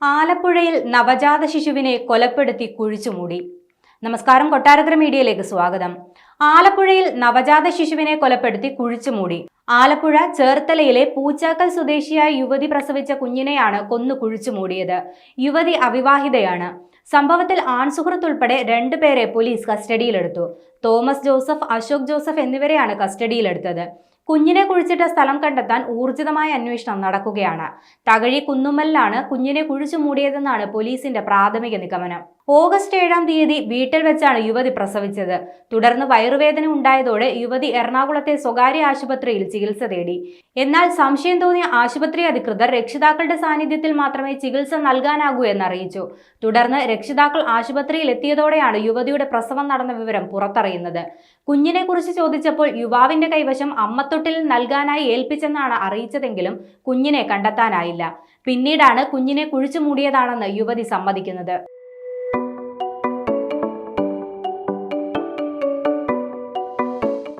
ആലപ്പുഴയിൽ നവജാത ശിശുവിനെ കൊലപ്പെടുത്തി കുഴിച്ചുമൂടി. നമസ്കാരം, കൊട്ടാരക്കര മീഡിയയിലേക്ക് സ്വാഗതം. ആലപ്പുഴയിൽ നവജാത ശിശുവിനെ കൊലപ്പെടുത്തി കുഴിച്ചുമൂടി. ആലപ്പുഴ ചേർത്തലയിലെ പൂച്ചാക്കൽ സ്വദേശിയായ യുവതി പ്രസവിച്ച കുഞ്ഞിനെയാണ് കൊന്നു കുഴിച്ചുമൂടിയത്. യുവതി അവിവാഹിതയാണ്. സംഭവത്തിൽ ആൺസുഹൃത്ത് ഉൾപ്പെടെ 2 പേരെ പോലീസ് കസ്റ്റഡിയിലെടുത്തു. തോമസ് ജോസഫ്, അശോക് ജോസഫ് എന്നിവരെയാണ് കസ്റ്റഡിയിലെടുത്തത്. കുഞ്ഞിനെ കുഴിച്ചിട്ട സ്ഥലം കണ്ടെത്താൻ ഊർജിതമായ അന്വേഷണം നടക്കുകയാണ്. തകഴി കുന്നുമ്മലിലാണ് കുഞ്ഞിനെ കുഴിച്ചു മൂടിയതെന്നാണ് പോലീസിന്റെ പ്രാഥമിക നിഗമനം. ഓഗസ്റ്റ് 7-ാം തീയതി വീട്ടിൽ വെച്ചാണ് യുവതി പ്രസവിച്ചത്. തുടർന്ന് വയറുവേദന ഉണ്ടായതോടെ യുവതി എറണാകുളത്തെ സ്വകാര്യ ആശുപത്രിയിൽ ചികിത്സ തേടി. എന്നാൽ സംശയം തോന്നിയ ആശുപത്രി അധികൃതർ രക്ഷിതാക്കളുടെ സാന്നിധ്യത്തിൽ മാത്രമേ ചികിത്സ നൽകാനാകൂ എന്നറിയിച്ചു. തുടർന്ന് രക്ഷിതാക്കൾ ആശുപത്രിയിൽ എത്തിയതോടെയാണ് യുവതിയുടെ പ്രസവം നടന്ന വിവരം പുറത്തറിയുന്നത്. കുഞ്ഞിനെ കുറിച്ച് ചോദിച്ചപ്പോൾ യുവാവിന്റെ കൈവശം അമ്മത്തൊട്ടിൽ നൽകാനായി ഏൽപ്പിച്ചെന്നാണ് അറിയിച്ചതെങ്കിലും കുഞ്ഞിനെ കണ്ടെത്താനായില്ല. പിന്നീടാണ് കുഞ്ഞിനെ കുഴിച്ചു മൂടിയതാണെന്ന് യുവതി സമ്മതിക്കുന്നത്.